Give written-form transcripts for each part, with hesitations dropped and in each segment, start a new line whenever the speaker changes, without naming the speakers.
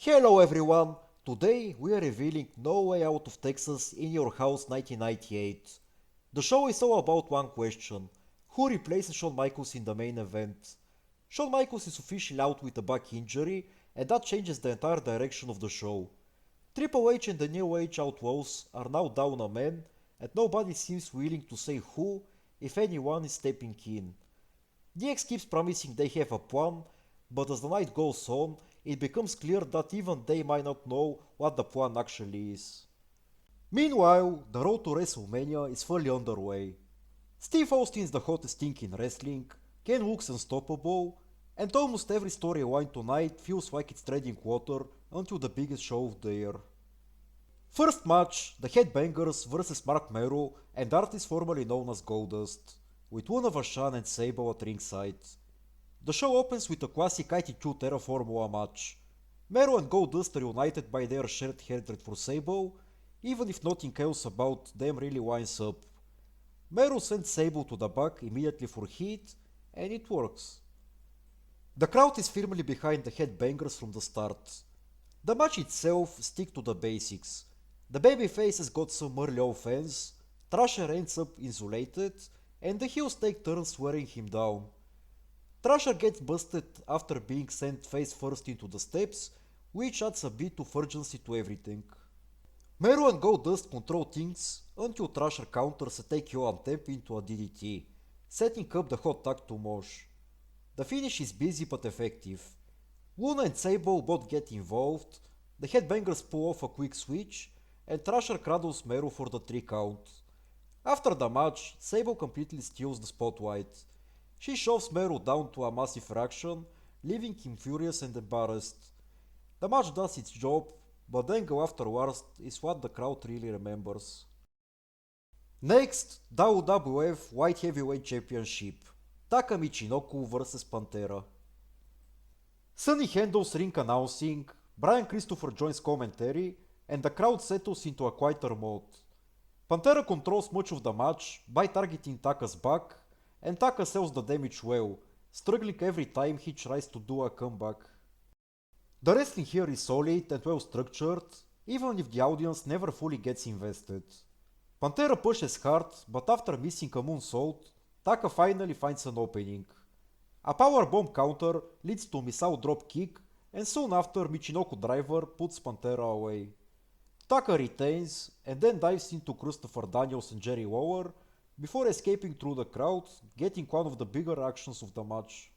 Hello everyone! Today we are revealing No Way Out of Texas in Your House 1998. The show is all about one question: who replaces Shawn Michaels in the main event? Shawn Michaels is officially out with a back injury, and that changes the entire direction of the show. Triple H and the New Age Outlaws are now down a man, and nobody seems willing to say who, if anyone, is stepping in. DX keeps promising they have a plan, but as the night goes on, it becomes clear that even they might not know what the plan actually is. Meanwhile, the road to WrestleMania is fully underway. Steve Austin's the hottest thing in wrestling, Ken looks unstoppable, and almost every storyline tonight feels like it's treading water until the biggest show of the year. First match, the Headbangers vs Mark Mero and artists formerly known as Goldust, with Luna Vachon and Sable at ringside. The show opens with a classic Attitude Era Formula match. Mero and Goldust are united by their shared hatred for Sable, even if nothing else about them really lines up. Mero sends Sable to the back immediately for heat, and it works. The crowd is firmly behind the Headbangers from the start. The match itself sticks to the basics. The babyfaces got some early offense, Thrasher ends up insulated, and the heels take turns wearing him down. Thrasher gets busted after being sent face first into the steps, which adds a bit of urgency to everything. Mero and Goldust control things until Thrasher counters a TKO on tap into a DDT, setting up the hot tag to Mosh. The finish is busy but effective. Luna and Sable both get involved, the Headbangers pull off a quick switch, and Thrasher cradles Mero for the 3 count. After the match, Sable completely steals the spotlight. She shoves Mero down to a massive fraction, leaving him furious and embarrassed. The match does its job, but the angle afterwards is what the crowd really remembers. Next, WWF White Heavyweight Championship. Taka Michinoku vs Pantera. Sonny handles ring announcing, Brian Christopher joins commentary, and the crowd settles into a quieter mode. Pantera controls much of the match by targeting Taka's back, and Taka sells the damage well, struggling every time he tries to do a comeback. The wrestling here is solid and well structured, even if the audience never fully gets invested. Pantera pushes hard, but after missing a moonsault, Taka finally finds an opening. A powerbomb counter leads to Misao drop kick, and soon after Michinoku driver puts Pantera away. Taka retains and then dives into Christopher Daniels and Jerry Lawler before escaping through the crowd, getting one of the bigger actions of the match.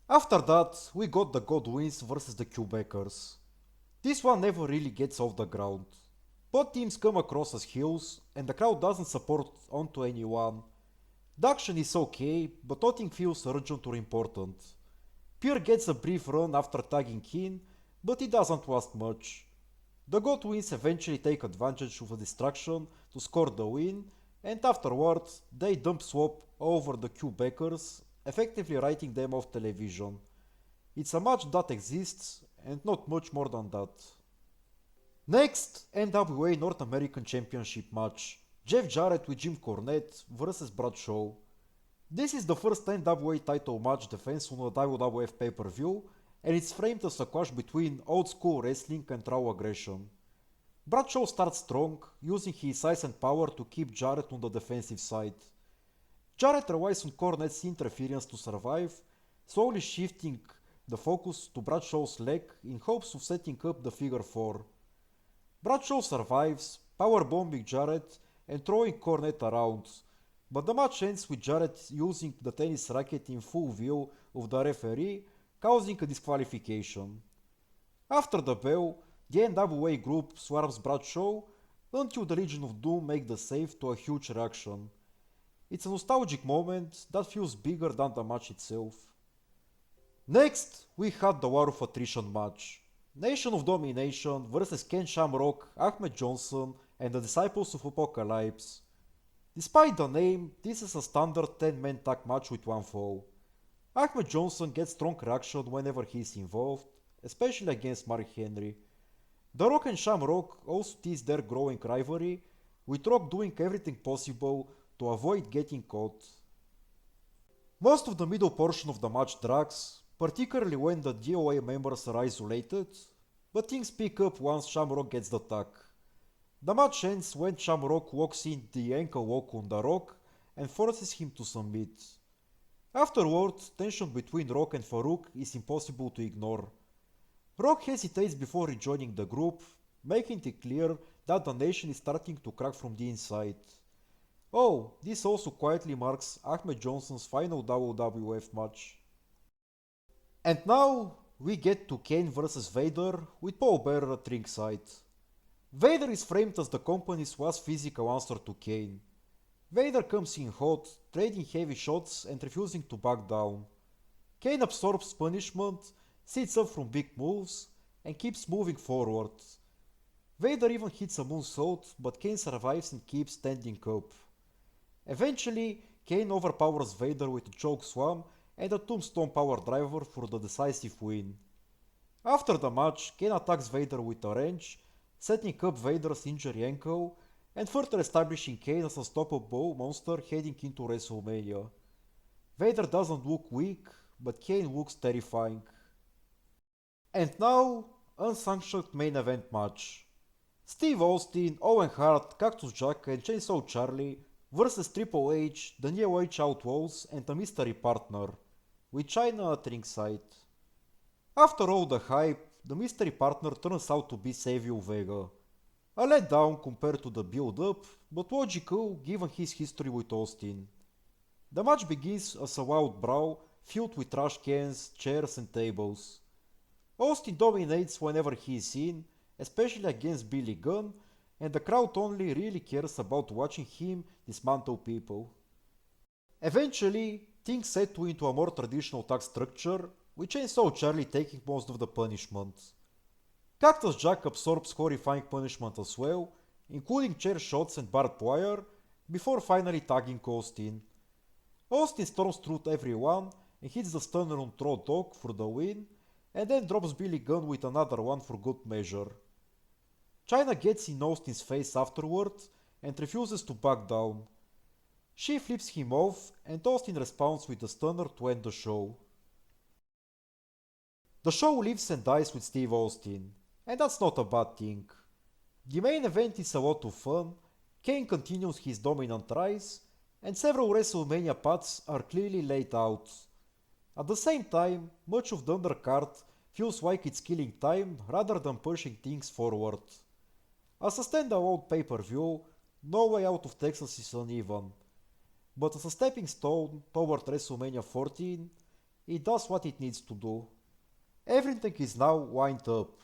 After that, we got the Godwins vs the Quebecers. This one never really gets off the ground. Both teams come across as heels, and the crowd doesn't support onto anyone. The action is okay, but nothing feels urgent or important. Pierre gets a brief run after tagging in, but it doesn't last much. The Godwins eventually take advantage of a distraction to score the win, and afterwards they dump Swap over the Quebecers, effectively writing them off television. It's a match that exists, and not much more than that. Next, NWA North American Championship match. Jeff Jarrett with Jim Cornette vs Bradshaw. This is the first NWA title match defense on a WWF pay-per-view, and it's framed as a clash between old school wrestling and raw aggression. Bradshaw starts strong, using his size and power to keep Jarrett on the defensive side. Jarrett relies on Cornette's interference to survive, slowly shifting the focus to Bradshaw's leg in hopes of setting up the figure 4. Bradshaw survives, powerbombing Jarrett and throwing Cornette around, but the match ends with Jarrett using the tennis racket in full view of the referee, causing a disqualification. After the bell, the NWA group swarms Bradshaw until the Legion of Doom make the save to a huge reaction. It's a nostalgic moment that feels bigger than the match itself. Next, we had the War of Attrition match. Nation of Domination vs Ken Shamrock, Ahmed Johnson, and the Disciples of Apocalypse. Despite the name, this is a standard 10-man tag match with one fall. Ahmed Johnson gets strong reaction whenever he is involved, especially against Mark Henry. The Rock and Shamrock also tease their growing rivalry, with Rock doing everything possible to avoid getting caught. Most of the middle portion of the match drags, particularly when the DOA members are isolated, but things pick up once Shamrock gets the tag. The match ends when Shamrock walks in the ankle lock on The Rock and forces him to submit. Afterwards, tension between Rock and Farouk is impossible to ignore. Rock hesitates before rejoining the group, making it clear that the nation is starting to crack from the inside. Oh, this also quietly marks Ahmed Johnson's final WWF match. And now we get to Kane vs Vader with Paul Bearer at ringside. Vader is framed as the company's last physical answer to Kane. Vader comes in hot, trading heavy shots and refusing to back down. Kane absorbs punishment, sits up from big moves, and keeps moving forward. Vader even hits a moonsault, but Kane survives and keeps standing up. Eventually, Kane overpowers Vader with a choke slam and a tombstone power driver for the decisive win. After the match, Kane attacks Vader with a wrench, setting up Vader's injured ankle and further establishing Kane as a stoppable monster heading into WrestleMania. Vader doesn't look weak, but Kane looks terrifying. And now, unsanctioned main event match. Steve Austin, Owen Hart, Cactus Jack and Chainsaw Charlie versus Triple H, the New Age Outlaws and a mystery partner, with China at ringside. After all the hype, the mystery partner turns out to be Savio Vega. A letdown compared to the build-up, but logical given his history with Austin. The match begins as a loud brawl filled with trash cans, chairs and tables. Austin dominates whenever he is in, especially against Billy Gunn, and the crowd only really cares about watching him dismantle people. Eventually, things settle into a more traditional tag structure, with Chainsaw Charlie taking most of the punishment. Cactus Jack absorbs horrifying punishment as well, including chair shots and barbed wire, before finally tagging Austin. Austin storms through everyone and hits the stunner on Raw Dog for the win, and then drops Billy Gunn with another one for good measure. China gets in Austin's face afterward and refuses to back down. She flips him off and Austin responds with a stunner to end the show. The show lives and dies with Steve Austin, and that's not a bad thing. The main event is a lot of fun, Kane continues his dominant rise, and several WrestleMania paths are clearly laid out. At the same time, much of the undercard feels like it's killing time rather than pushing things forward. As a standalone pay-per-view, No Way Out of Texas is uneven, but as a stepping stone toward WrestleMania 14, it does what it needs to do. Everything is now lined up.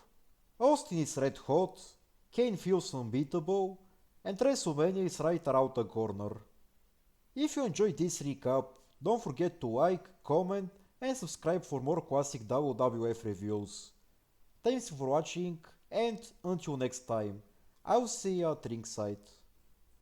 Austin is red hot, Kane feels unbeatable, and WrestleMania is right around the corner. If you enjoyed this recap, don't forget to like, comment, and subscribe for more classic WWF reviews. Thanks for watching, and until next time, I'll see you at ringside.